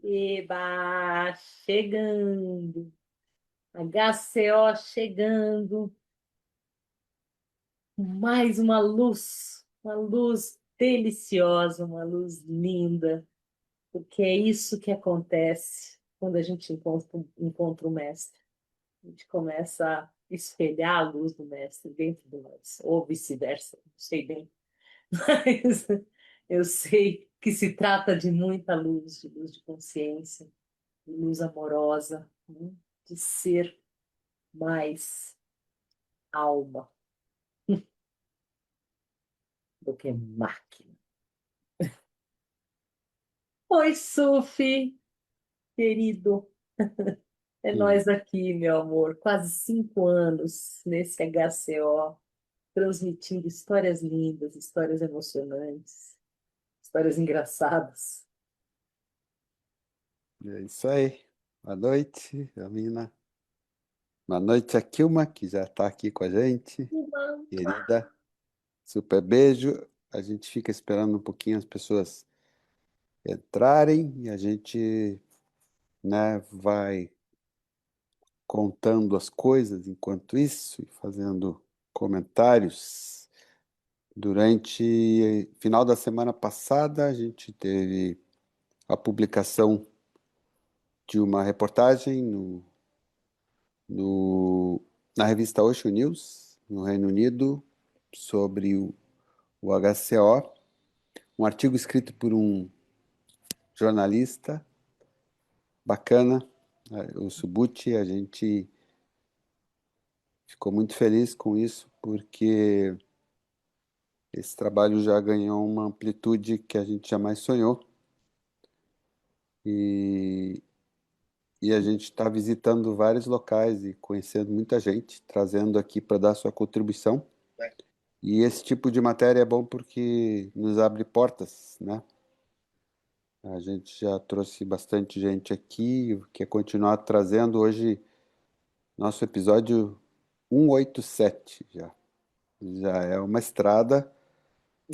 Eba, chegando. HcO chegando. Mais uma luz deliciosa, uma luz linda, porque é isso que acontece quando a gente encontra o mestre. A gente começa a espelhar a luz do mestre dentro de nós, ou vice-versa, não sei bem. Mas eu sei que se trata de luz de consciência, de luz amorosa, né? De ser mais alma do que máquina. Oi, Sufi, querido. É nós Hum. aqui, meu amor. Quase 5 anos nesse HcO, transmitindo histórias lindas, histórias emocionantes, histórias engraçadas. É isso aí. Boa noite, Amina. Boa noite, a Kilma, que já está aqui com a gente. Querida, super beijo. A gente fica esperando um pouquinho as pessoas entrarem e a gente, né, vai contando as coisas enquanto isso e fazendo comentários. Durante final da semana passada, a gente teve a publicação de uma reportagem no, na revista Osho News, no Reino Unido, sobre o HcO, um artigo escrito por um jornalista bacana, o Subuti. A gente ficou muito feliz com isso, porque esse trabalho já ganhou uma amplitude que a gente jamais sonhou, e, e a gente está visitando vários locais e conhecendo muita gente, trazendo aqui para dar sua contribuição. E esse tipo de matéria é bom porque nos abre portas, né? A gente já trouxe bastante gente aqui, quer continuar trazendo hoje nosso episódio 187 já. Já é uma estrada.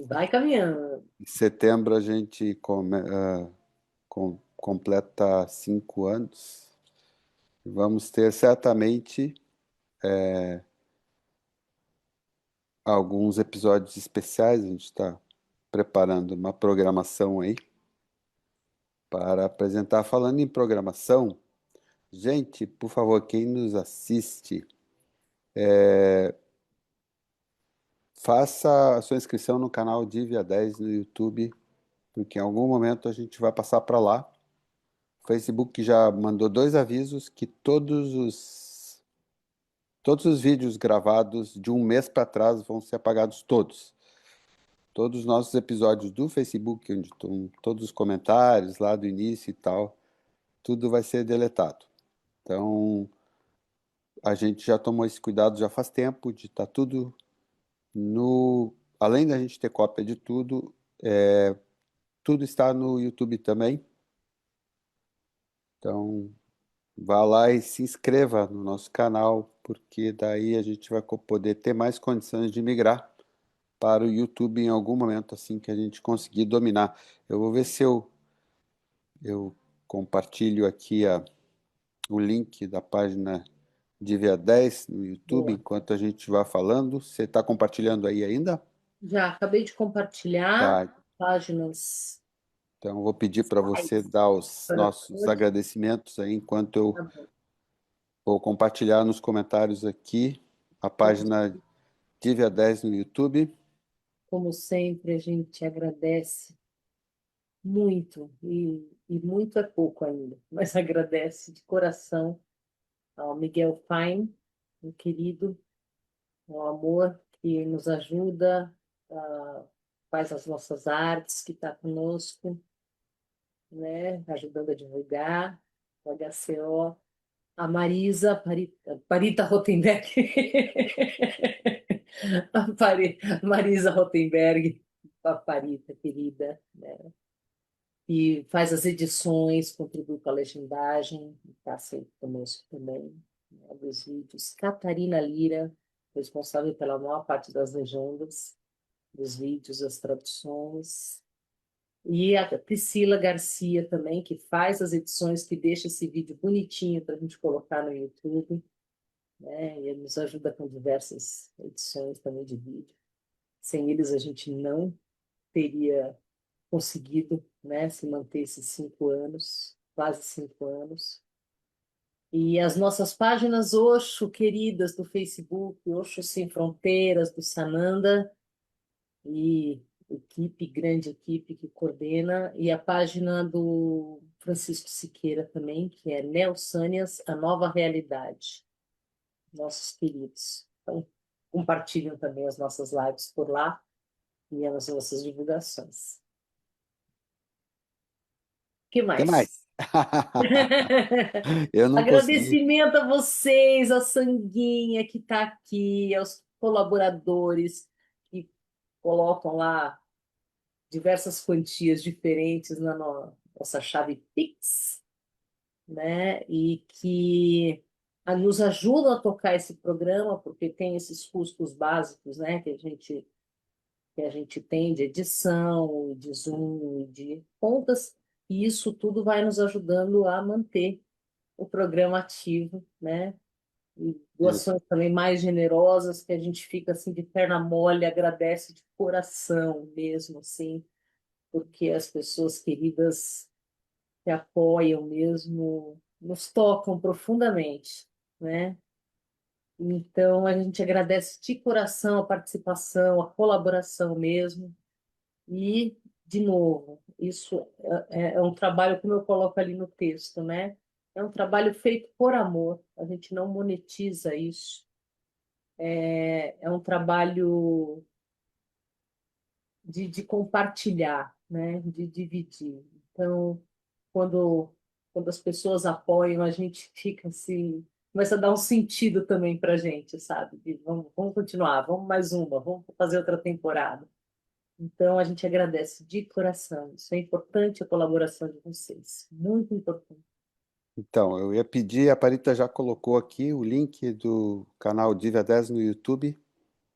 Vai caminhando. Em setembro a gente completa 5 anos. Vamos ter certamente alguns episódios especiais. A gente está preparando uma programação aí para apresentar. Falando em programação, gente, por favor, quem nos assiste, faça a sua inscrição no canal Divya10 no YouTube, porque em algum momento a gente vai passar para lá. O Facebook já mandou 2 avisos que todos os vídeos gravados de um mês para trás vão ser apagados todos. Todos os nossos episódios do Facebook, onde estão todos os comentários lá do início e tal, tudo vai ser deletado. Então, a gente já tomou esse cuidado já faz tempo de estar tudo no... Além da gente ter cópia de tudo, tudo está no YouTube também. Então, vá lá e se inscreva no nosso canal, porque daí a gente vai poder ter mais condições de migrar para o YouTube em algum momento, assim que a gente conseguir dominar. Eu vou ver se eu compartilho aqui o link da página de VA10 no YouTube Boa. enquanto a gente vai falando. Você está compartilhando aí ainda? Já acabei de compartilhar Tá. páginas. Então, eu vou pedir para você Sites dar os para nossos todos. agradecimentos aí enquanto eu Tá bom. vou compartilhar nos comentários aqui a página Divya10 no YouTube. Como sempre, a gente agradece muito, e muito é pouco ainda, mas agradece de coração ao Miguel Fine, meu querido, ao amor que nos ajuda, faz as nossas artes, que está conosco, né, ajudando a divulgar, o HcO, a Marisa, Parita Rotenberg, Marisa Rotenberg, a Parita, querida, né? E faz as edições, contribui com a legendagem, está sempre conosco também, né, dos vídeos. Catarina Lira, responsável pela maior parte das legendas, dos vídeos, das traduções. E a Priscila Garcia também, que faz as edições, que deixa esse vídeo bonitinho para a gente colocar no YouTube, né? E ele nos ajuda com diversas edições também de vídeo. Sem eles, a gente não teria conseguido, né, se manter esses 5 anos, quase 5 anos. E as nossas páginas Osho, queridas, do Facebook, Osho Sem Fronteiras, do Sananda, e equipe, grande equipe que coordena, e a página do Francisco Siqueira também, que é Neossânias, a Nova Realidade, nossos queridos. Então, compartilham também as nossas lives por lá e as nossas divulgações. O que que mais? mais? Eu não consegui. Agradecimento a vocês, a Sanguinha que está aqui, aos colaboradores que colocam lá diversas quantias diferentes na nossa chave Pix, né? E que nos ajudam a tocar esse programa, porque tem esses custos básicos, né? Que a gente tem de edição, de Zoom, de contas, e isso tudo vai nos ajudando a manter o programa ativo, né? E doações também mais generosas, que a gente fica assim de perna mole, agradece de coração mesmo, assim, porque as pessoas queridas que apoiam mesmo nos tocam profundamente, né? Então a gente agradece de coração a participação, a colaboração mesmo. E, de novo, isso é um trabalho, como eu coloco ali no texto, né? É um trabalho feito por amor, a gente não monetiza isso. É um trabalho de compartilhar, né? De dividir. Então, quando, quando as pessoas apoiam, a gente fica assim, começa a dar um sentido também para a gente, sabe? Vamos continuar, vamos mais uma, vamos fazer outra temporada. Então, a gente agradece de coração. Isso é importante, a colaboração de vocês. Muito importante. Então, eu ia pedir, a Parita já colocou aqui o link do canal Dívia 10 no YouTube.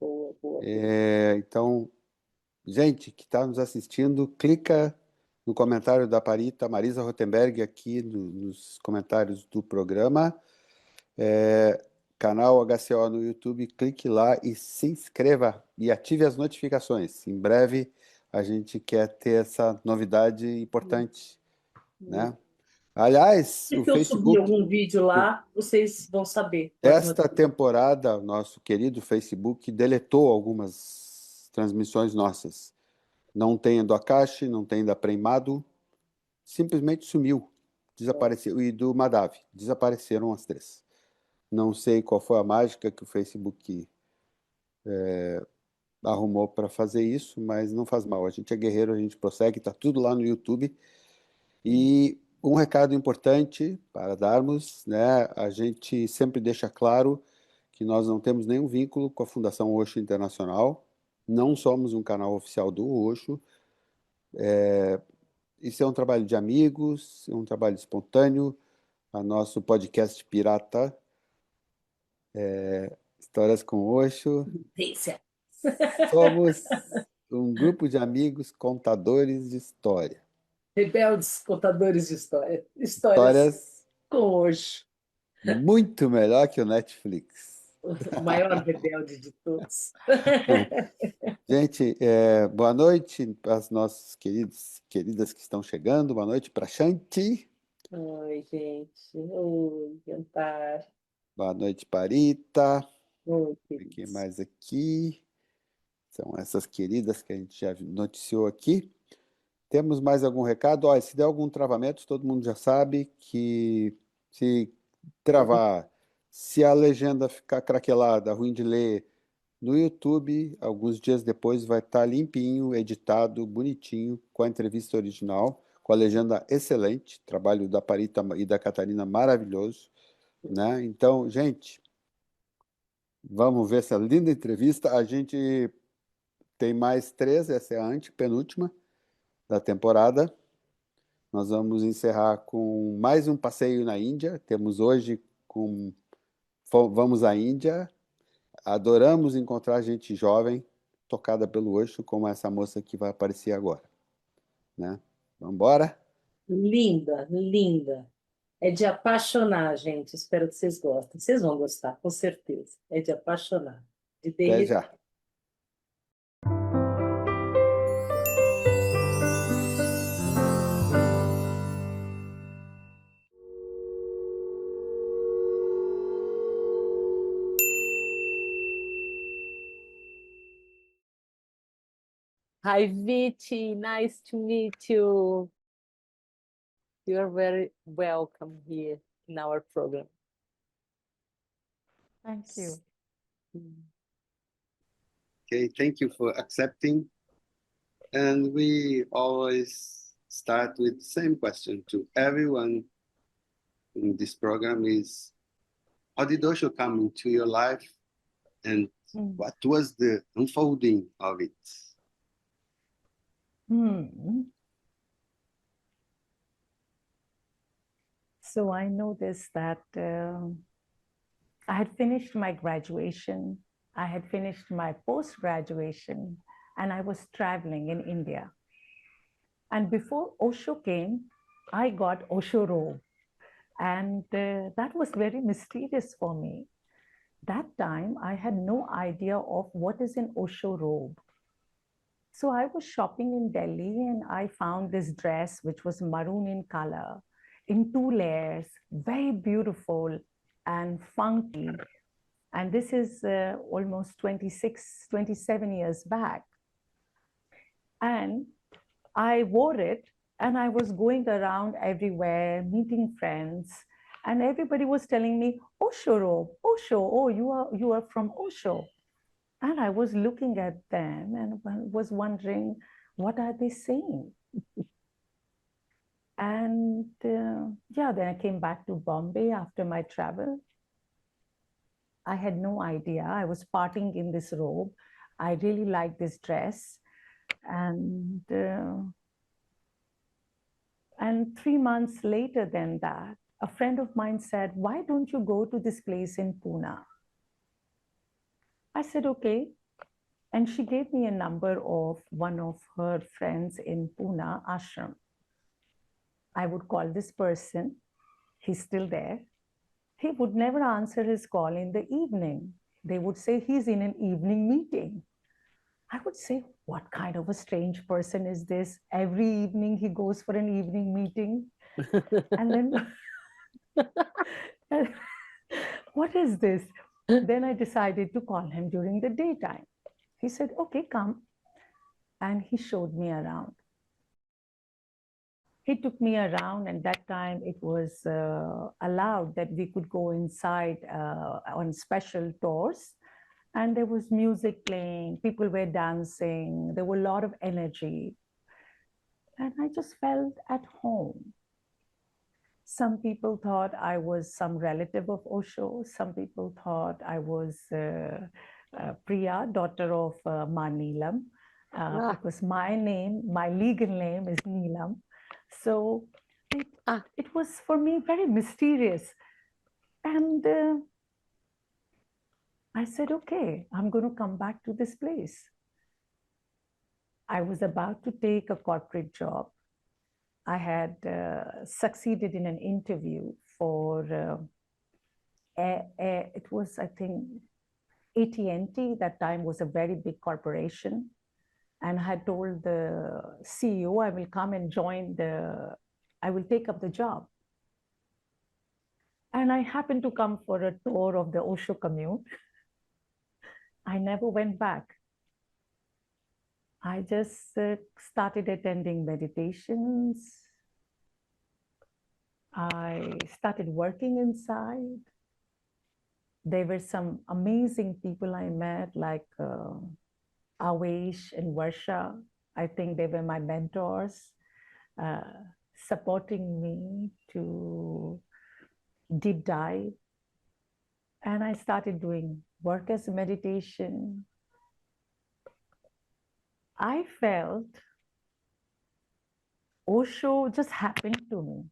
Boa, boa, boa. Então, gente que está nos assistindo, clica no comentário da Parita, Marisa Rotenberg, aqui nos comentários do programa. Canal HcO no YouTube, clique lá e se inscreva e ative as notificações. Em breve a gente quer ter essa novidade importante, né? Aliás, o Se eu subir Facebook, algum vídeo lá, vocês vão saber com as esta notícias. temporada, nosso querido Facebook deletou algumas transmissões nossas. Não tem do Akashi, não tem da Premado, simplesmente sumiu, desapareceu. E do Madave, desapareceram as três. Não sei qual foi a mágica que o Facebook arrumou para fazer isso, mas não faz mal. A gente é guerreiro, a gente prossegue, está tudo lá no YouTube. E um recado importante para darmos, né? A gente sempre deixa claro que nós não temos nenhum vínculo com a Fundação Osho Internacional, não somos um canal oficial do Osho. Isso é um trabalho de amigos, é um trabalho espontâneo. A nosso podcast pirata, Histórias com Osho. Delícia. Somos um grupo de amigos contadores de história. Rebeldes contadores de história. Histórias Histórias com hoje. muito melhor que o Netflix. O maior rebelde de todos. Gente, boa noite para as nossas queridas que estão chegando. Boa noite para Shanti. Oi, gente. Oi, jantar. Boa noite, Parita. Oi, Aqui queridos. mais aqui. São essas queridas que a gente já noticiou aqui. Temos mais algum recado? Olha, se der algum travamento, todo mundo já sabe que se travar, se a legenda ficar craquelada, ruim de ler, no YouTube, alguns dias depois vai estar limpinho, editado, bonitinho, com a entrevista original, com a legenda excelente, trabalho da Parita e da Catarina maravilhoso, né? Então, gente, vamos ver essa linda entrevista. A gente tem mais três, essa é a antepenúltima da temporada. Nós vamos encerrar com mais um passeio na Índia. Temos hoje com vamos à Índia. Adoramos encontrar gente jovem tocada pelo Osho, como essa moça que vai aparecer agora. né? Vamos embora? Linda, linda. É de apaixonar, gente. Espero que vocês gostem. Vocês vão gostar, com certeza. É de apaixonar, de Até derreter. já. Hi, Veechi. Nice to meet you. You are very welcome here in our program. Thank you. Okay, thank you for accepting. And we always start with the same question to everyone in this program is, how did Osho come into your life and what was the unfolding of it? So I noticed that I had finished my graduation, I had finished my post-graduation, and I was traveling in India. And before Osho came, I got Osho robe. And that was very mysterious for me. That time, I had no idea of what is an Osho robe. So I was shopping in Delhi and I found this dress, which was maroon in color, in 2 layers, very beautiful and funky. And this is almost 26, 27 years back. And I wore it and I was going around everywhere, meeting friends. And everybody was telling me, Osho robe, Osho, oh, you are from Osho. And I was looking at them and was wondering, what are they saying? And yeah, then I came back to Bombay after my travel. I had no idea. I was partying in this robe. I really liked this dress. And 3 months later than that, a friend of mine said, why don't you go to this place in Pune? I said, okay. And she gave me a number of one of her friends in Pune ashram. I would call this person. He's still there. He would never answer his call in the evening. They would say he's in an evening meeting. I would say, what kind of a strange person is this? Every evening he goes for an evening meeting. And then, what is this? Then I decided to call him during the daytime. He said, okay, come. And he showed me around. He took me around, and that time it was allowed that we could go inside on special tours. And there was music playing, people were dancing, there were a lot of energy. And I just felt at home. Some people thought I was some relative of Osho. Some people thought I was Priya, daughter of Ma Neelam, because my name, my legal name is Neelam. So it was for me very mysterious. And I said, okay, I'm going to come back to this place. I was about to take a corporate job. I had succeeded in an interview for, it was, I think, AT&T. That time was a very big corporation. And I had told the CEO, I will come and I will take up the job. And I happened to come for a tour of the Osho commune. I never went back. I just started attending meditations. I started working inside. There were some amazing people I met, like Avesh and Varsha. I think they were my mentors, supporting me to deep dive. And I started doing work as a meditation. I felt Osho just happened to me.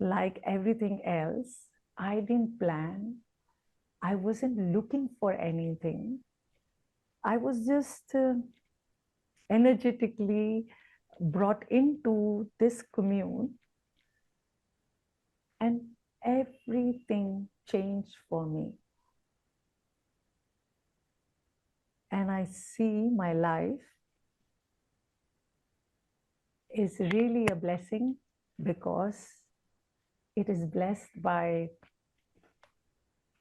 Like everything else, I didn't plan. I wasn't looking for anything. I was just energetically brought into this commune, and everything changed for me. And I see my life is really a blessing because it is blessed by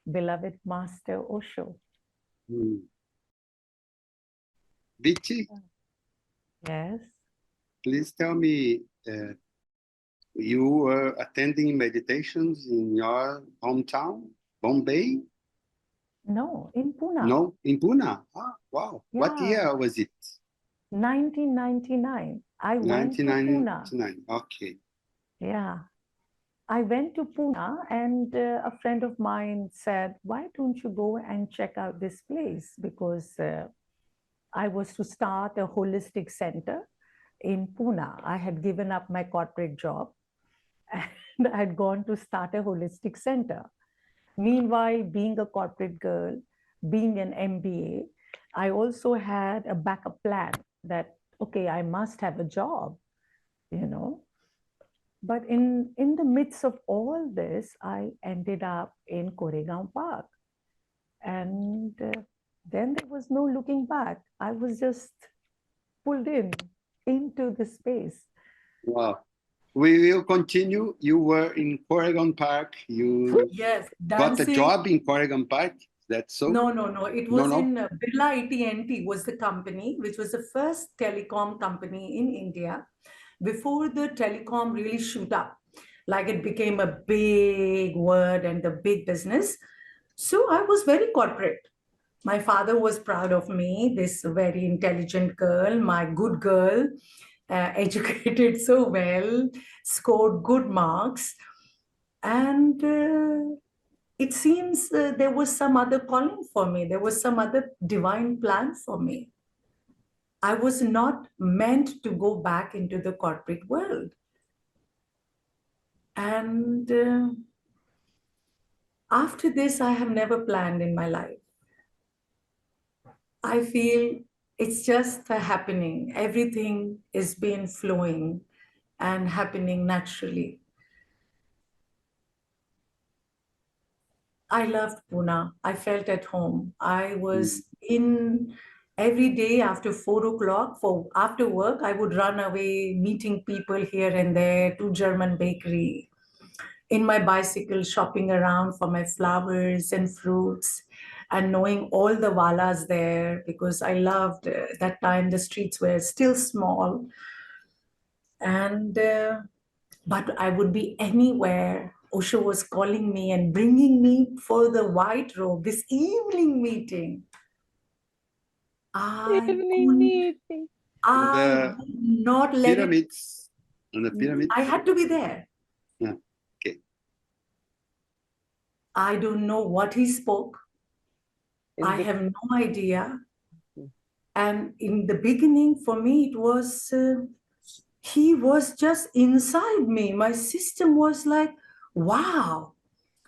beloved Master Osho. Veechi, Yes. please tell me, you were attending meditations in your hometown, Bombay? No, in Pune. No, in Pune. Ah, wow. What Yeah. year was it? 1999. I went to Pune. 1999. Okay. Yeah. I went to Pune and a friend of mine said, why don't you go and check out this place? Because I was to start a holistic center in Pune. I had given up my corporate job and I had gone to start a holistic center. Meanwhile, being a corporate girl, being an MBA, I also had a backup plan that, okay, I must have a job, you know. But in the midst of all this, I ended up in Koregaon Park. And then there was no looking back. I was just pulled into the space. Wow. We will continue. You were in Koregaon Park. You Yes, got a dancing. job in Koregaon Park. That's so? No. It was No. in Birla AT&T was the company, which was the first telecom company in India before the telecom really shoot up. Like it became a big word and the big business. So I was very corporate. My father was proud of me, this very intelligent girl, my good girl, educated so well, scored good marks. And it seems there was some other calling for me. There was some other divine plan for me. I was not meant to go back into the corporate world. And after this, I have never planned in my life. I feel it's just happening. Everything is been flowing and happening naturally. I loved Pune. I felt at home. I was in every day after 4 o'clock after work, I would run away, meeting people here and there to German bakery, in my bicycle, shopping around for my flowers and fruits, and knowing all the walas there because I loved that time the streets were still small. And but I would be anywhere. Osho was calling me and bringing me for the white robe, this evening meeting. I would not let pyramids. On the pyramids. I had to be there. Yeah. Okay. I don't know what he spoke. I have no idea. And in the beginning, for me, it was, he was just inside me. My system was like, wow.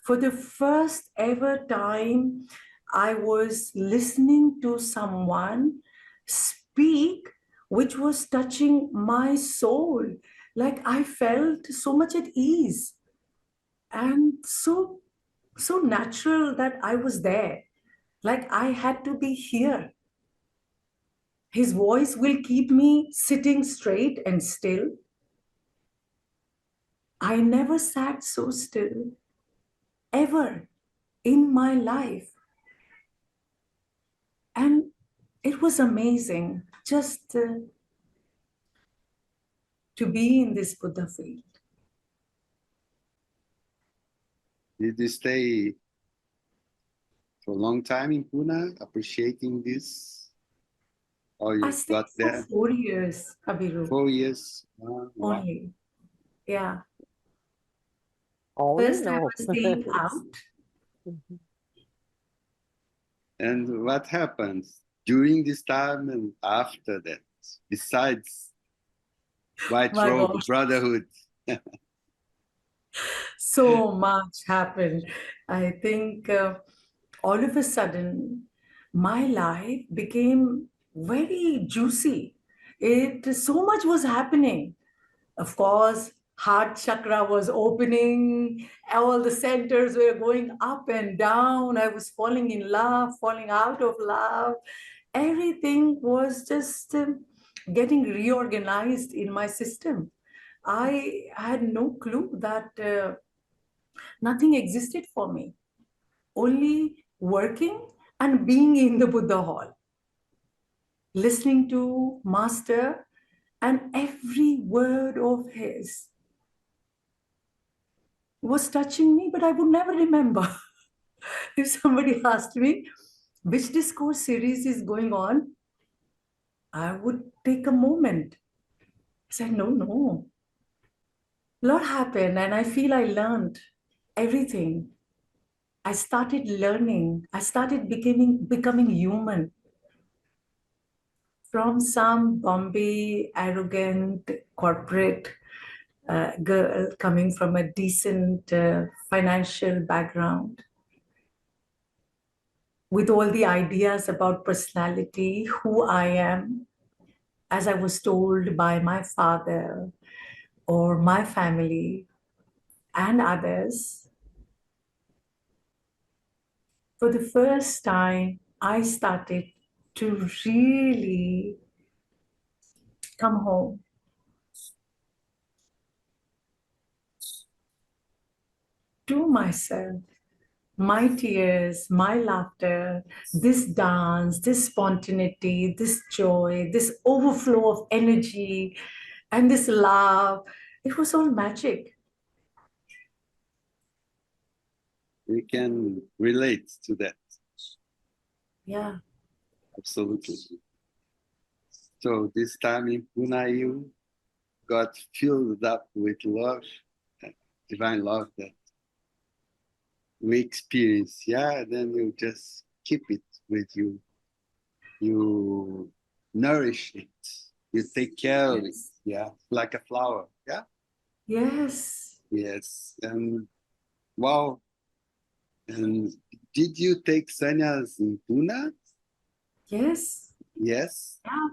For the first ever time, I was listening to someone speak, which was touching my soul. Like I felt so much at ease and so natural that I was there. Like I had to be here. His voice will keep me sitting straight and still. I never sat so still ever in my life. And it was amazing just to be in this Buddha field. Did you stay for a long time in Pune, appreciating this? Or you I stayed got there? for 4 years, Kabiru. 4 years? Wow. Only. Yeah. Only First I no. was staying out. And what happens during this time and after that, besides white My robe, gosh. brotherhood? So much happened. I think all of a sudden, my life became very juicy. So much was happening. Of course, heart chakra was opening, all the centers were going up and down. I was falling in love, falling out of love. Everything was just getting reorganized in my system. I had no clue that nothing existed for me, only working and being in the Buddha hall, listening to Master, and every word of his was touching me, but I would never remember. If somebody asked me which discourse series is going on, I would take a moment. I said, no. A lot happened, and I feel I learned everything. I started learning. I started becoming human. From some Bombay, arrogant, corporate girl coming from a decent financial background, with all the ideas about personality, who I am, as I was told by my father or my family and others. For the first time, I started to really come home. To myself, my tears, my laughter, this dance, this spontaneity, this joy, this overflow of energy, and this love, it was all magic. We can relate to that. Yeah. Absolutely. So this time in Pune, you got filled up with love, divine love that we experience. Yeah, then you just keep it with you. You nourish it. You take care of it. Yeah, like a flower. Yeah. Yes. Yes. And wow. And did you take sannyas in Pune? Yes. Yes. Yeah.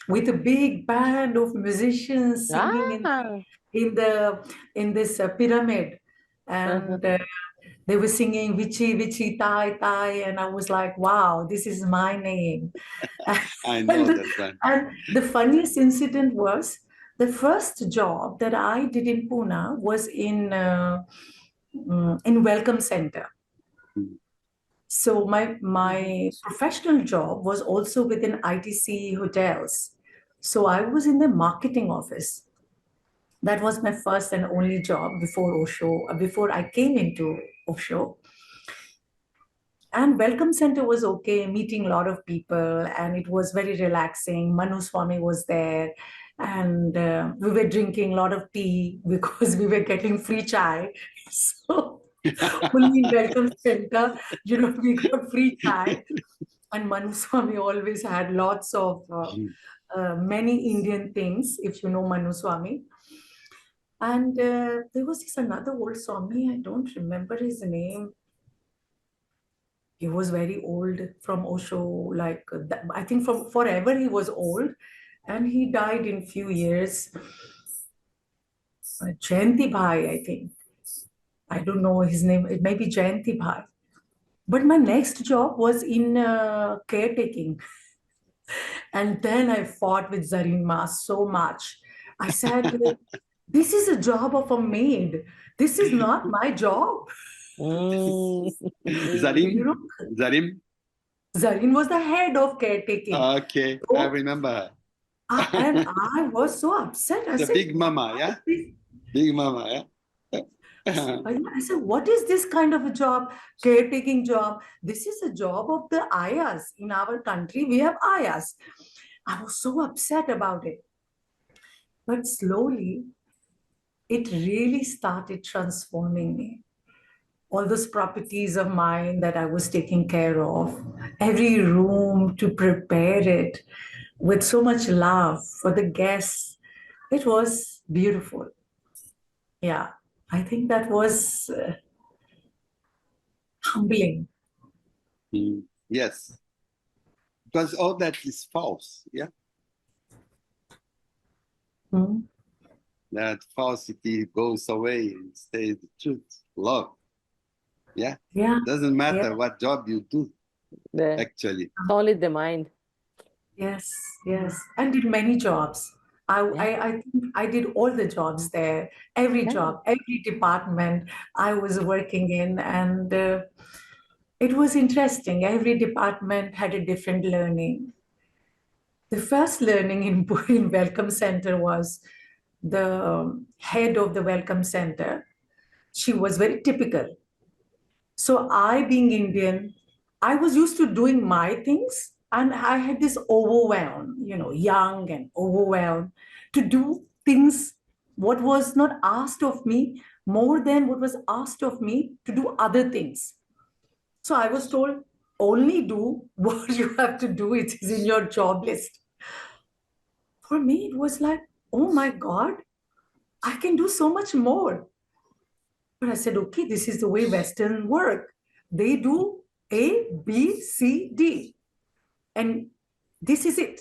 With a big band of musicians singing in this pyramid, and they were singing Veechi, Veechi, Tai, Tai, and I was like, wow, this is my name. I know that one. And the funniest incident was the first job that I did in Pune was in Welcome Center. So my professional job was also within ITC hotels. So I was in the marketing office. That was my first and only job before Osho, before I came into Osho. And Welcome Center was okay, meeting a lot of people, and it was very relaxing. Manu Swami was there, and we were drinking a lot of tea because we were getting free chai. So only in Welcome Center, we got free chai. And Manu Swami always had lots of many Indian things, if you know Manu Swami. And there was this another old Swami, I don't remember his name. He was very old from Osho, like I think from forever he was old, and he died in few years. Jayanti Bhai, I think. I don't know his name. It may be Jayanti Bhai. But my next job was in caretaking. And then I fought with Zareen Ma so much. I said, this is a job of a maid. This is not my job. Zarim? Zarim? Zarin was the head of caretaking. Okay, So, I remember her. And I was so upset. I said, big mama, yeah? Big mama, yeah? I said, what is this kind of a job, caretaking job? This is a job of the ayahs. In our country, we have ayahs. I was so upset about it. But slowly, it really started transforming me. All those properties of mine that I was taking care of, every room to prepare it with so much love for the guests. It was beautiful. Yeah, I think that was humbling. Yes. Because all that is false, yeah? Hmm. that falsity goes away and stays the truth. Love. Yeah. Yeah, Doesn't matter yeah. what job you do, Yeah. actually. It's only the mind. Yes, yes, and did many jobs. I think I did all the jobs there, every Yeah. job, every department I was working in, and it was interesting. Every department had a different learning. The first learning in Welcome Center was the head of the Welcome Center. She was very typical. So I, being Indian, I was used to doing my things, and I had this overwhelm, young and overwhelmed to do things what was not asked of me more than what was asked of me to do other things. So I was told, only do what you have to do. It is in your job list. For me, it was like, oh my God, I can do so much more. But I said, okay, this is the way Western work. They do A, B, C, D. And this is it.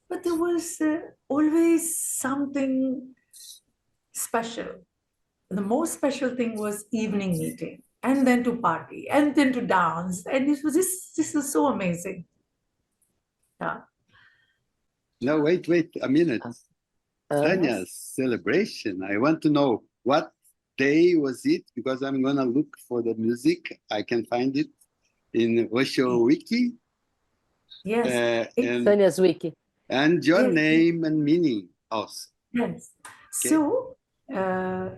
But there was always something special. The most special thing was evening meeting, and then to party, and then to dance. And this was so amazing. Yeah. No, wait a minute. Tanya's celebration. I want to know what day was it, because I'm gonna look for the music. I can find it in Osho Wiki. Yes. Tanya's Wiki. And your Yes. name and meaning also. Yes. Okay. So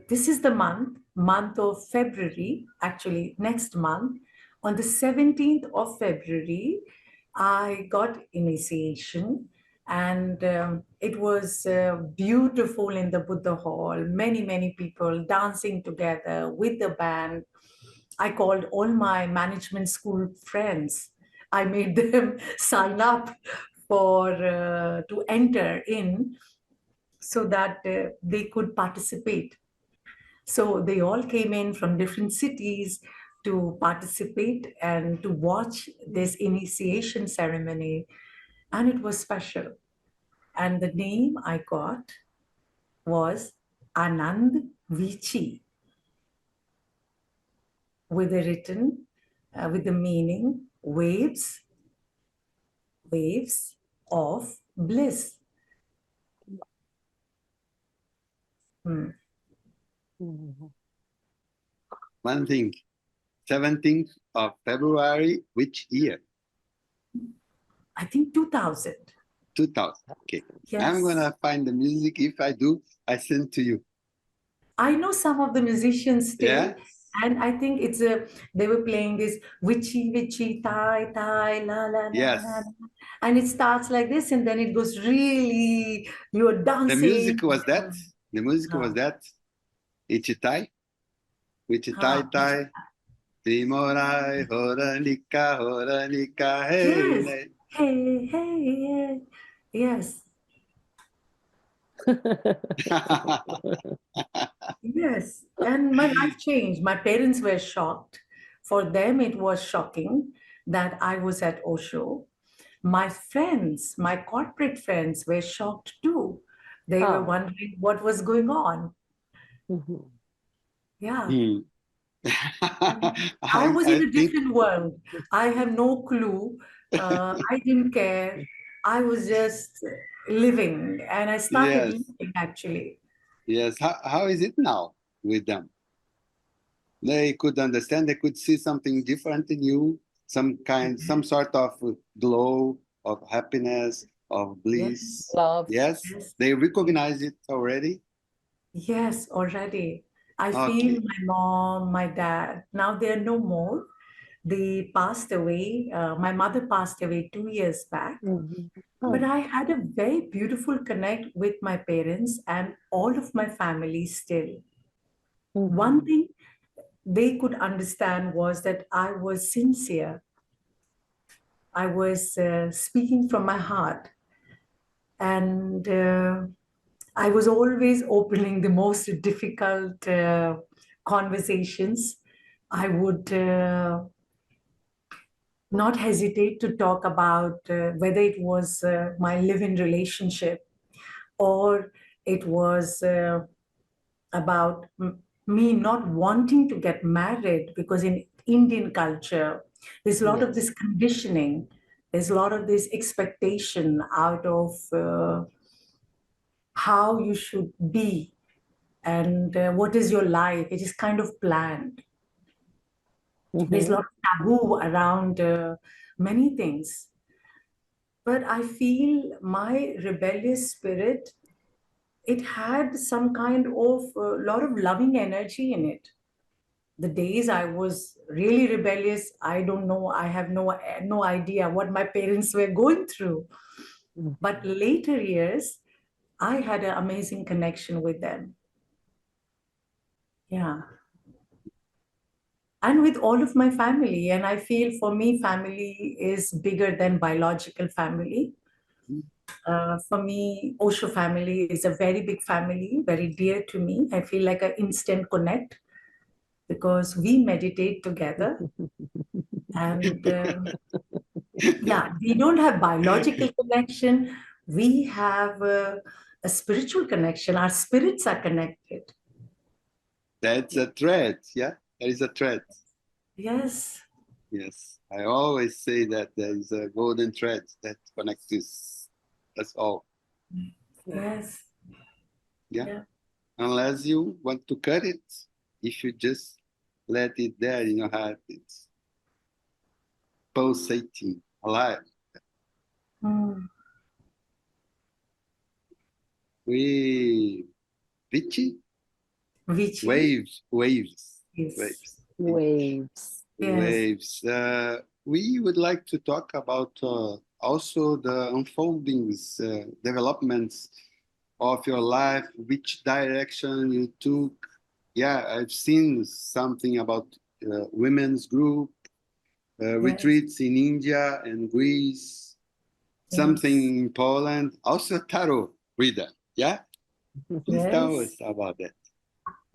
this is the month of February, actually next month. On the 17th of February, I got initiation, and it was beautiful in the Buddha Hall. Many, many people dancing together with the band. I called all my management school friends. I made them sign up for to enter in, so that they could participate. So they all came in from different cities to participate and to watch this initiation ceremony. And it was special. And the name I got was Anand Veechi, with the written, with the meaning, waves of bliss. Hmm. One thing, 17th of February, which year? I think 2000. 2000. Okay. Yes. I'm gonna find the music. If I do, I send to you. I know some of the musicians still, Yeah. and I think they were playing this witchy witchy tie tie la la la Yes. la, and it starts like this, and then it goes really, you're dancing. The music was that. The music was Ah. that. Ichitai. Ichitai Ah. tai. Timorai horanika hey. Yes. Hey, hey, yes. Yes, and my life changed. My parents were shocked. For them, it was shocking that I was at Osho. My friends, my corporate friends, were shocked too. They were wondering what was going on. Yeah. I was in a different world. I have no clue. I didn't care. I was just living, and I started living actually. Yes. How is it now with them? They could understand, they could see something different in you, some sort of glow of happiness, of bliss. Love. Yes? Yes. They recognize it already? Yes, already. I Okay. feel my mom, my dad, now they're no more. They passed away. My mother passed away 2 years back. But I had a very beautiful connect with my parents and all of my family still. One thing they could understand was that I was sincere. I was speaking from my heart. And I was always opening the most difficult conversations. I would not hesitate to talk about whether it was my live-in relationship, or it was about me not wanting to get married, because in Indian culture, there's a lot of this conditioning, there's a lot of this expectation out of how you should be and what is your life. It is kind of planned. There's a lot of taboo around many things. But I feel my rebellious spirit, it had some kind of lot of loving energy in it. The days I was really rebellious, I don't know, I have no idea what my parents were going through. But later years, I had an amazing connection with them. Yeah. And with all of my family. And I feel for me, family is bigger than biological family. For me, Osho family is a very big family, very dear to me. I feel like an instant connect because we meditate together. And yeah, we don't have biological connection. We have a spiritual connection. Our spirits are connected. That's a thread, yeah? There is a thread. Yes. Yes. I always say that there is a golden thread that connects us. That's all. Yes. Yeah. Unless you want to cut it, if you just let it there in your heart, it's pulsating, alive. Veechi? Veechi. Waves. Yes. Waves. Yes. We would like to talk about also the unfoldings, developments of your life, which direction you took. Yeah, I've seen something about women's group, retreats in India and Greece, something in Poland, also tarot reader. Yeah? Please tell us about that.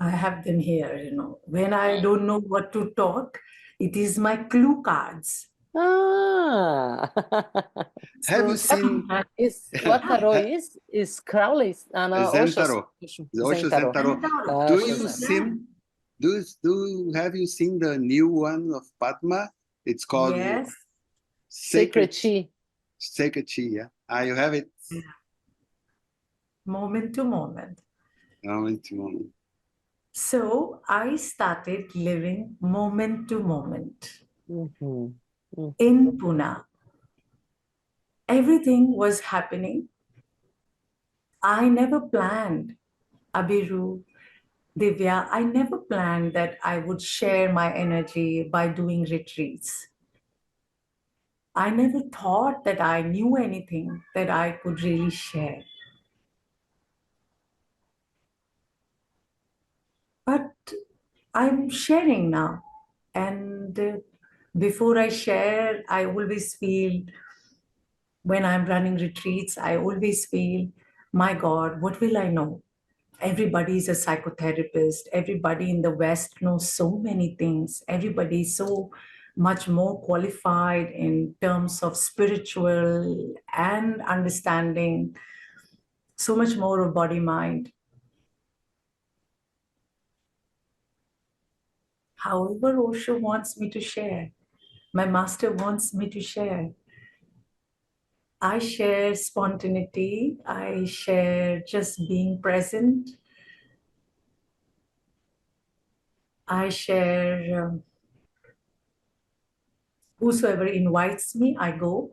I have them here, you know. When I don't know what to talk, it is my clue cards. Ah. Have you seen? What tarot is? Is Crowley's? Zen tarot. Osho Zen tarot. Have you seen the new one of Padma? It's called Sacred Chi. Sacred Chi, yeah. You have it? Yeah. Moment to moment. Moment to moment. So I started living moment to moment in Pune. Everything was happening. I never planned, Abiru, Divya, I never planned that I would share my energy by doing retreats. I never thought that I knew anything that I could really share. But I'm sharing now. And before I share, I always feel, when I'm running retreats, I always feel, my God, what will I know? Everybody is a psychotherapist. Everybody in the West knows so many things. Everybody is so much more qualified in terms of spiritual and understanding, so much more of body mind. However, Osho wants me to share. My master wants me to share. I share spontaneity. I share just being present. I share whosoever invites me, I go.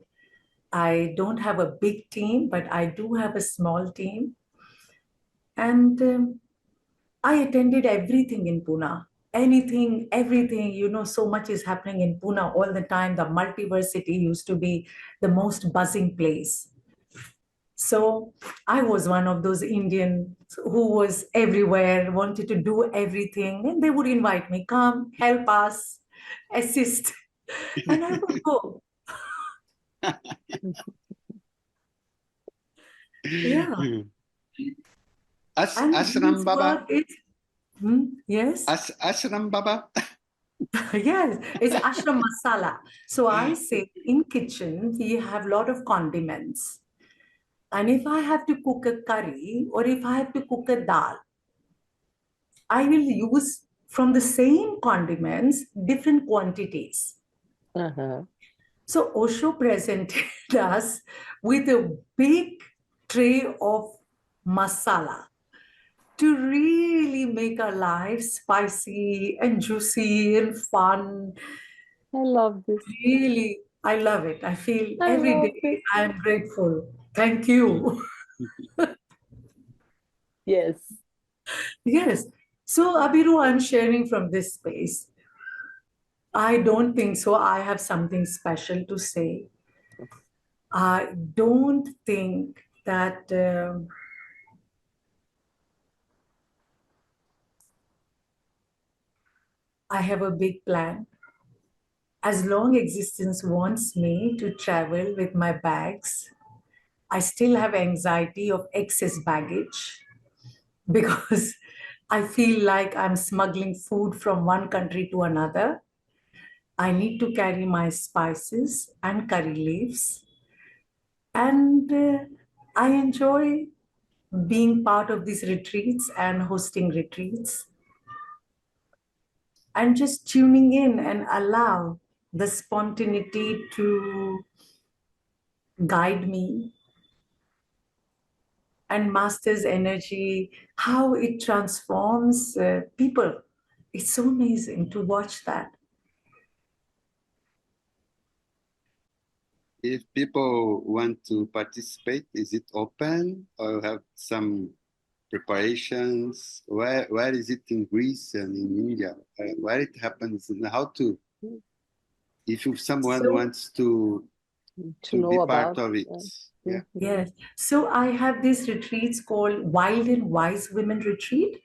I don't have a big team, but I do have a small team. And I attended everything in Pune. Anything, everything, you know, so much is happening in Pune all the time. The multiversity used to be the most buzzing place. So I was one of those Indians who was everywhere, wanted to do everything. And they would invite me, come, help us, assist. And I would go. Yeah. Ashram Baba. Yes. Ashram Baba. Yes, it's ashram masala. So I say in kitchen, we have a lot of condiments. And if I have to cook a curry or if I have to cook a dal, I will use from the same condiments different quantities. Uh-huh. So Osho presented us with a big tray of masala to really make our lives spicy and juicy and fun. I love this. Really, I love it. I feel I every love day this. I am grateful. Thank you. Yes. Yes. So, Abiru, I'm sharing from this space. I don't think so. I have something special to say. I don't think that I have a big plan. As long existence wants me to travel with my bags, I still have anxiety of excess baggage because I feel like I'm smuggling food from one country to another. I need to carry my spices and curry leaves. And I enjoy being part of these retreats and hosting retreats and just tuning in and allow the spontaneity to guide me and master's energy, how it transforms people. It's so amazing to watch that. If people want to participate, is it open or have some preparations? Where is it in Greece and in India? Where it happens and how to, if someone So, wants to To be know part about. of it. Yeah. yes. So I have these retreats called Wild and Wise Women Retreat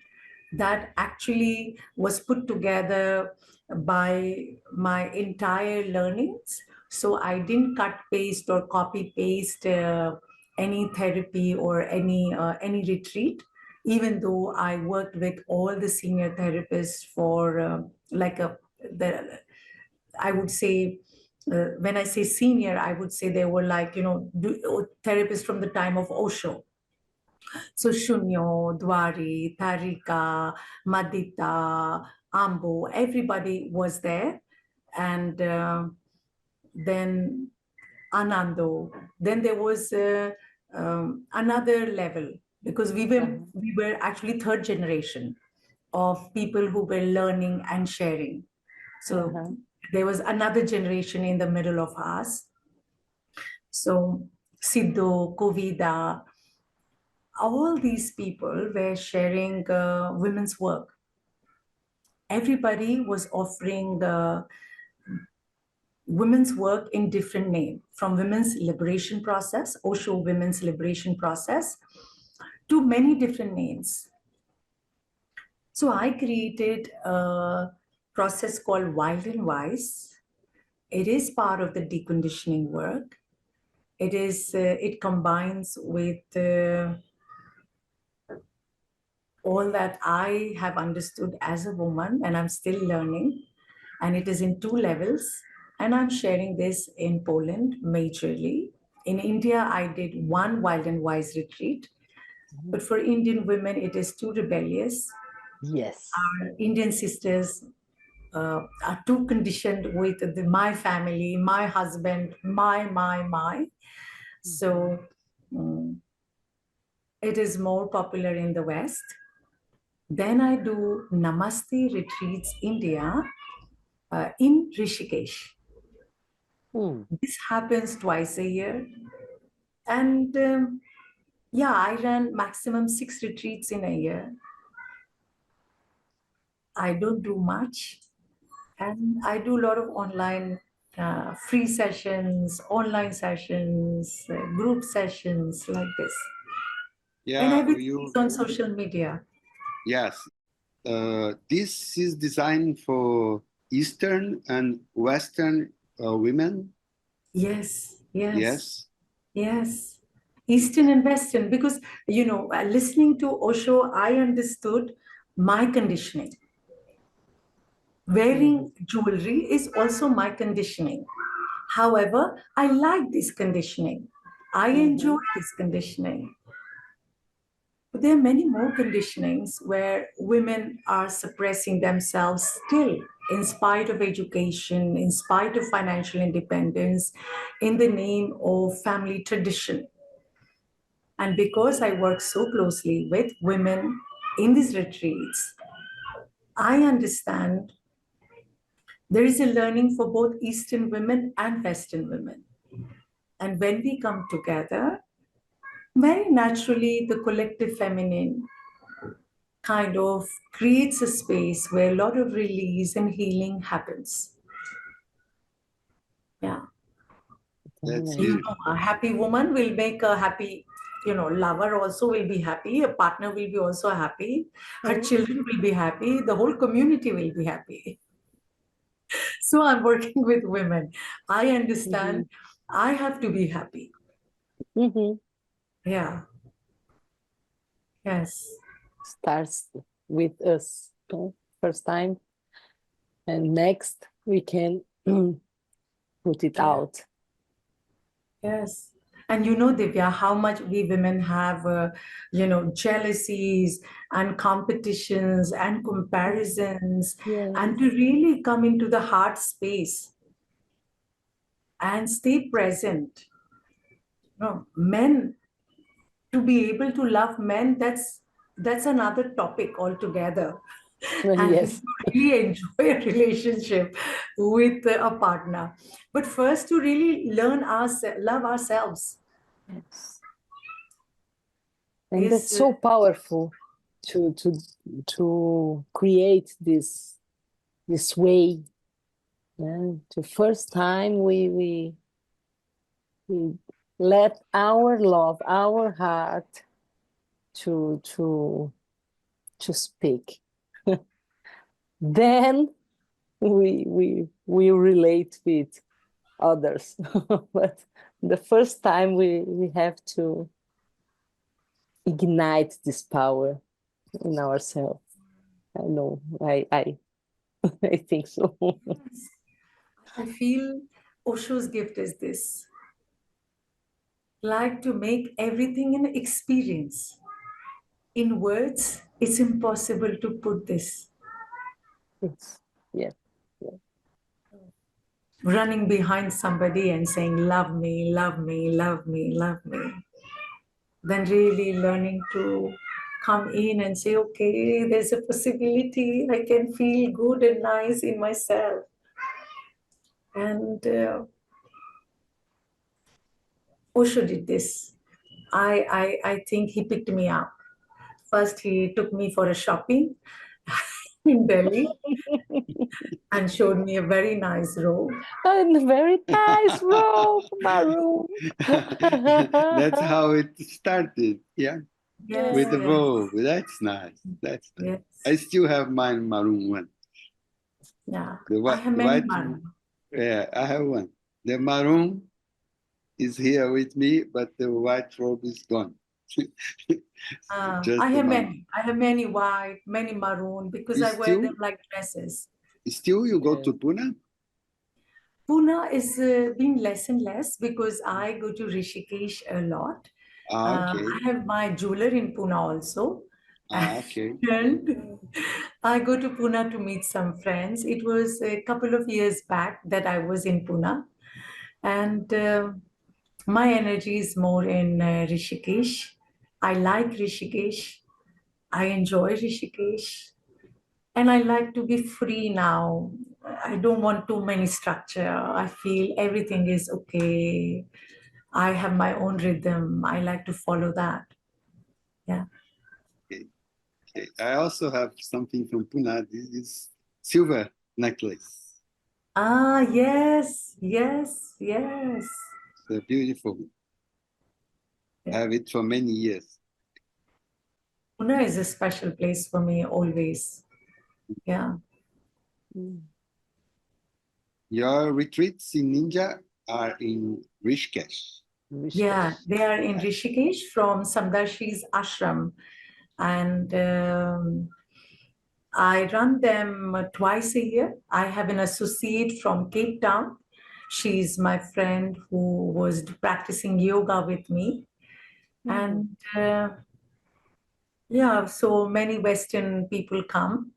that actually was put together by my entire learnings. So I didn't cut paste or copy paste any therapy or any retreat, even though I worked with all the senior therapists for the I would say, when I say senior, I would say they were like, therapists from the time of Osho. So Shunyo, Dwari, Tarika, Madita, Ambo, everybody was there. And then Anando. Then there was another level because we were actually third generation of people who were learning and sharing. So there was another generation in the middle of us. So Siddho, Kovida, all these people were sharing women's work. Everybody was offering women's work in different names, from women's liberation process, Osho women's liberation process, to many different names. So I created a process called Wild and Wise. It is part of the deconditioning work. It combines with all that I have understood as a woman, and I'm still learning. And it is in 2 levels. And I'm sharing this in Poland majorly. In India, I did 1 Wild and Wise retreat. But for Indian women, it is too rebellious. Yes. Our Indian sisters are too conditioned with my family, my husband, my. So it is more popular in the West. Then I do Namaste Retreats India in Rishikesh. This happens twice a year. And yeah, I run maximum 6 retreats in a year. I don't do much. And I do a lot of online free sessions, online sessions, group sessions like this. Yeah, and everything is on social media. Yes. This is designed for Eastern and Western women. Yes, yes. Yes. Yes, Eastern and Western, because, listening to Osho, I understood my conditioning. Wearing jewelry is also my conditioning. However, I like this conditioning. I enjoy this conditioning. But there are many more conditionings where women are suppressing themselves still, in spite of education, in spite of financial independence, in the name of family tradition. And because I work so closely with women in these retreats, I understand there is a learning for both Eastern women and Western women. And when we come together, very naturally, the collective feminine kind of creates a space where a lot of release and healing happens. Yeah. That's You beautiful. know, a happy woman will make a happy, lover also will be happy, a partner will be also happy, her children will be happy, the whole community will be happy. So I'm working with women. I understand I have to be happy. Yeah. Yes. Starts with us, first time, and next we can put it out. Yes. And Divya, how much we women have, jealousies and competitions and comparisons, and to really come into the heart space and stay present. Men, to be able to love men, that's another topic altogether. And Yes. to really enjoy a relationship with a partner. But first to really love ourselves. Yes. And that's so powerful to create this way. And the first time we let our love, our heart to speak. Then we relate with others. But the first time we have to ignite this power in ourselves. I know, I think so. I feel Osho's gift is this. Like to make everything an experience. In words, it's impossible to put this. Yeah. Running behind somebody and saying, love me, love me, love me, love me. Then really learning to come in and say, okay, there's a possibility. I can feel good and nice in myself. And Osho did this. I think he picked me up. First, he took me for a shopping in Delhi and showed me a very nice robe. And very nice robe, maroon. That's how it started. Yeah. Yes, With the yes, robe. That's nice. That's nice. yes. I still have my maroon one. Yeah, The I white, have the many white maroon. Yeah, I have one. The maroon is here with me, but the white robe is gone. Just I the have maroon. many. I have many white, many maroon, because I wear them like dresses. Still you go to Pune? Pune is being less and less because I go to Rishikesh a lot. Okay. I have my jeweler in Pune also. Okay. And I go to Pune to meet some friends. It was a couple of years back that I was in Pune. And my energy is more in Rishikesh. I like Rishikesh. I enjoy Rishikesh. And I like to be free now. I don't want too many structure. I feel everything is okay. I have my own rhythm. I like to follow that. Yeah. Okay. I also have something from Pune. This is silver necklace. Ah, yes, yes, yes. It's beautiful. I have it for many years. Pune is a special place for me always. Yeah. Your retreats in India are in Rishikesh. Yeah, they are in Rishikesh from Samdarshi's ashram. And I run them twice a year. I have an associate from Cape Town. She's my friend who was practicing yoga with me. And yeah, so many Western people come.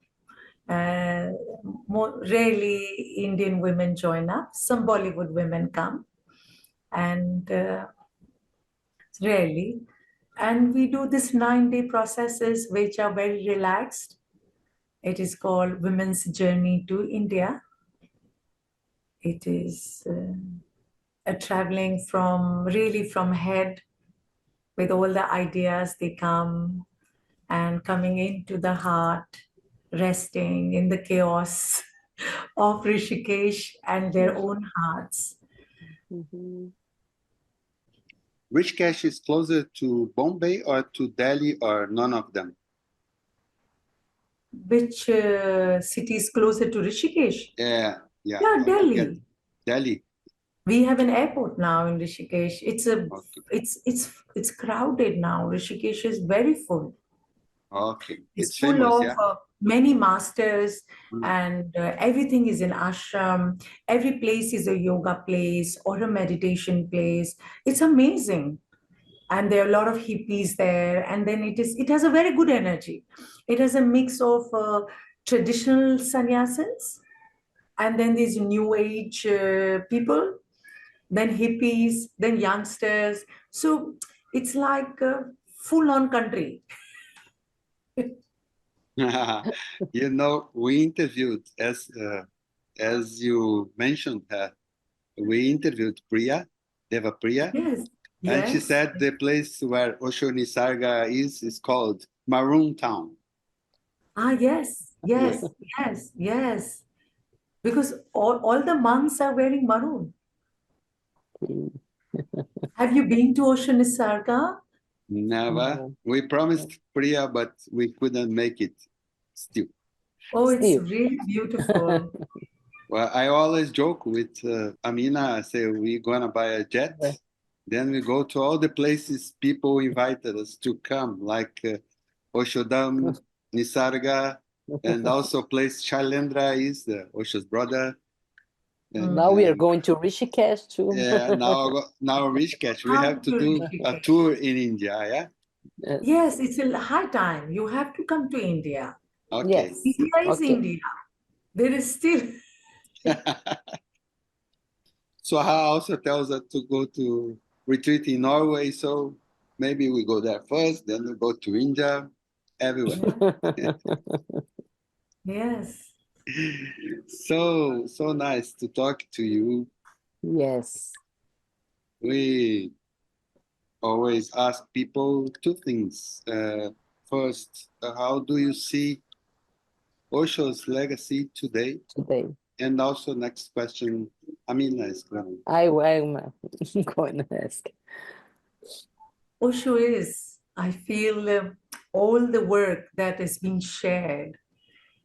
More rarely Indian women join us. Some Bollywood women come, and rarely. And we do this 9-day processes, which are very relaxed. It is called Women's Journey to India. It is a traveling from really from head with all the ideas. They come and coming into the heart, resting in the chaos of Rishikesh and their own hearts. Rishikesh is closer to Bombay or to Delhi or none of them? Which city is closer to Rishikesh? Yeah. Yeah, I Delhi. forget. Delhi. We have an airport now in Rishikesh. Okay. It's crowded now. Rishikesh is very full. Okay. It's It's famous, full yeah? of many masters, and everything is in ashram. Every place is a yoga place or a meditation place. It's amazing. And there are a lot of hippies there. And then it has a very good energy. It has a mix of traditional sannyasins, and then these new age people, then hippies, then youngsters. So it's like a full-on country. You know, we interviewed, as you mentioned her, we interviewed Priya, Deva Priya, Yes. and she Yes. said the place where Osho Nisarga is called Maroon Town. Ah, yes, yes, yes, yes. Because all the monks are wearing maroon. Have you been to Osho Nisarga? Never. No. We promised Priya, but we couldn't make it still. Oh, it's Still. really beautiful. Well, I always joke with Amina. I say we're gonna buy a jet, Yeah. then we go to all the places people invited us to come, like Oshodam, Nisarga, and also place Shailendra is Osho's brother. And, Now we are going to Rishikesh too. yeah, now Rishikesh. We have to Come to do a Rishikesh. tour in India. Yeah. Yes, it's a high time. You have to come to India. Okay. Yes. India is Okay. India. There is still. Swaha also tells us to go to retreat in Norway, so maybe we go there first, then we go to India, everywhere. Yes. So nice to talk to you. Yes. We always ask people two things. First, how do you see Osho's legacy today? Today. And also, next question, Amina is going. I'm going to ask. Osho is, I feel, all the work that is being shared,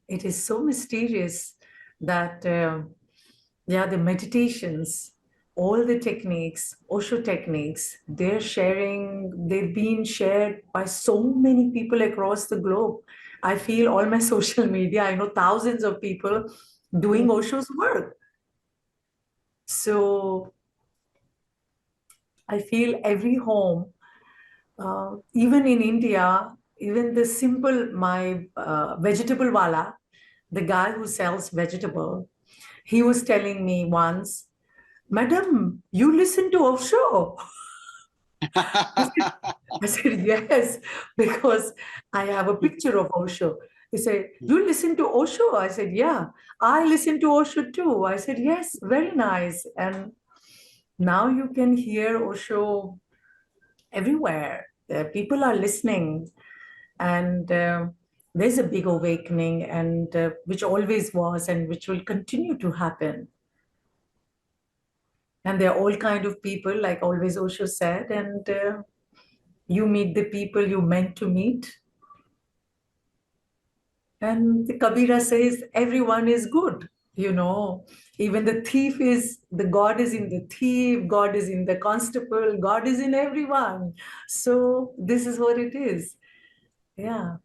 it is so mysterious that, the meditations, all the techniques, Osho techniques, they've been shared by so many people across the globe. I feel all my social media, I know thousands of people doing Osho's work. So I feel every home, even in India, even the simple, my vegetable wala, the guy who sells vegetable, he was telling me once, Madam, you listen to Osho. I said, yes, because I have a picture of Osho. He said, you listen to Osho? I said, yeah, I listen to Osho too. I said, yes, very nice. And now you can hear Osho everywhere. People are listening, and there's a big awakening, and which always was and which will continue to happen. And there are all kind of people, like always Osho said, and you meet the people you meant to meet. And the Kabira says everyone is good, even the thief the God is in the thief, God is in the constable, God is in everyone. So this is what it is. Yeah.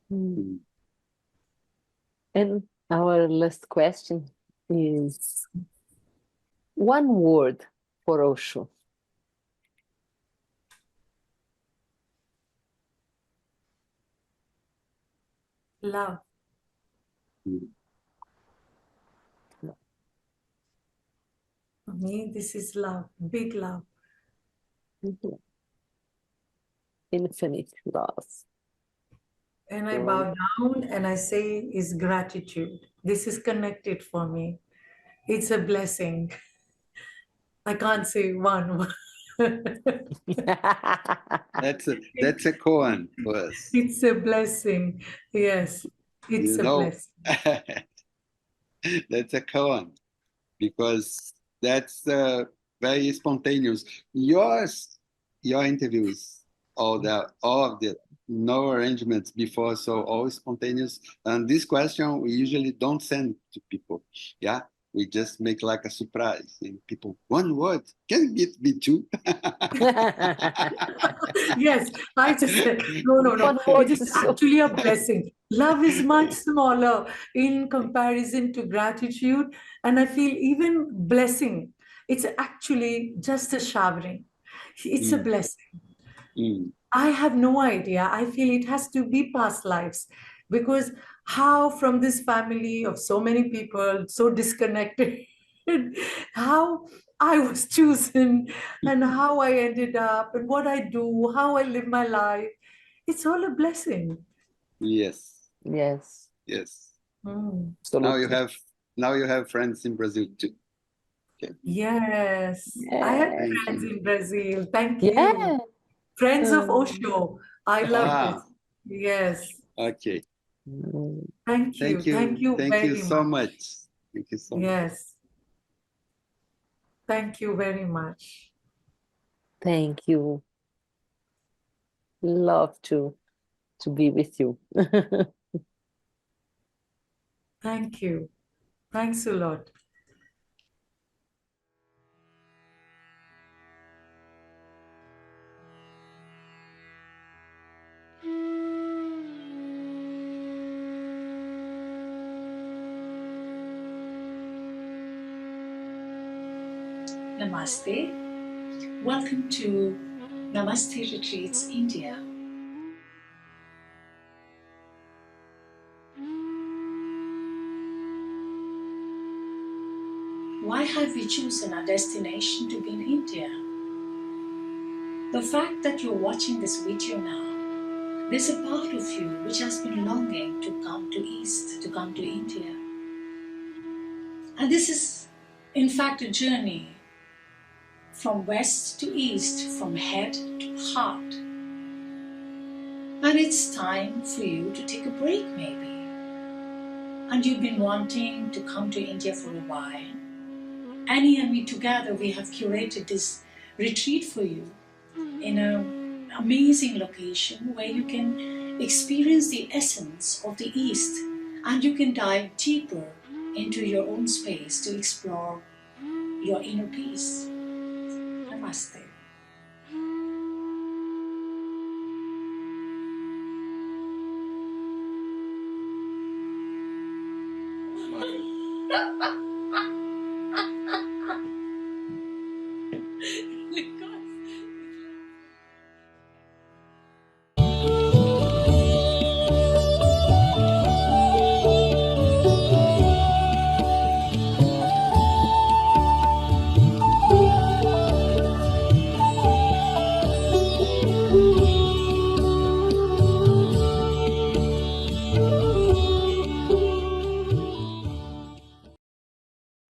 And Our last question is one word for Osho. Love. For me, this is love, big love. Infinite love. And I bow down and I say is gratitude. This is connected for me. It's a blessing. I can't say one word. That's a koan for us. It's a blessing. Yes, it's You a know, blessing. that's a koan, because that's very spontaneous. Your interviews, all of the no arrangements before, so all spontaneous. And this question we usually don't send to people. Yeah, we just make like a surprise, and people, one word, can you give me two? Yes, I just said, no. One word It is is so- actually a blessing. Love is much smaller in comparison to gratitude. And I feel even blessing, it's actually just a showering. It's a blessing. I have no idea. I feel it has to be past lives, because how from this family of so many people, so disconnected, how I was chosen and how I ended up and what I do, how I live my life. It's all a blessing. Yes, Yes, yes. Mm. absolutely. Now you have friends in Brazil too. Okay. Yes, I have Yeah. friends in Brazil. Thank Yeah. you. Friends of Osho. I love this. Yes. Okay. Thank you. Thank you Thank you very so much. much. Thank you so much. Yes. Thank you very much. Thank you. Love to be with you. Thank you. Thanks a lot. Namaste. Welcome to Namaste Retreats India. Why have we chosen our destination to be in India? The fact that you're watching this video now, there's a part of you which has been longing to come to East, to come to India. And this is, in fact, a journey from west to east, from head to heart. And it's time for you to take a break, maybe. And you've been wanting to come to India for a while. Annie and me together, we have curated this retreat for you in an amazing location where you can experience the essence of the East, and you can dive deeper into your own space to explore your inner peace. Namaste.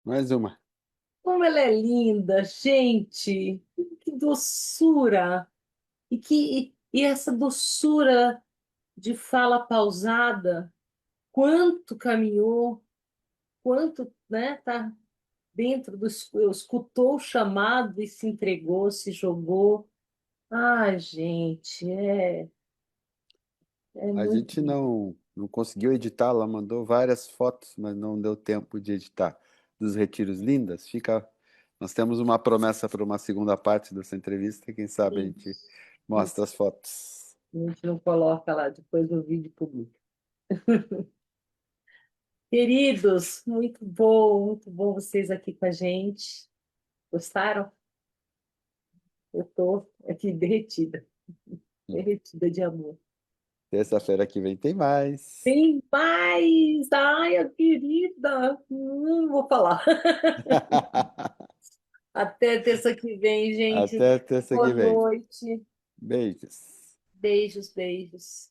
Mais uma. Como ela é linda, gente! Que doçura! E essa doçura de fala pausada, quanto caminhou, quanto, né, tá dentro do escutou o chamado e se entregou, se jogou. Ai, gente, é A muito gente não conseguiu editar, ela mandou várias fotos, mas não deu tempo de editar. Dos retiros lindas, nós temos uma promessa para uma segunda parte dessa entrevista, quem sabe a gente mostra as fotos. A gente não coloca lá, depois no vídeo público. Queridos, muito bom vocês aqui com a gente. Gostaram? Eu tô aqui derretida, derretida de amor. Terça-feira que vem tem mais. Tem mais! Ai, a querida! Não vou falar. Até terça que vem, gente. Até terça Boa que vem. noite. Beijos. Beijos, beijos.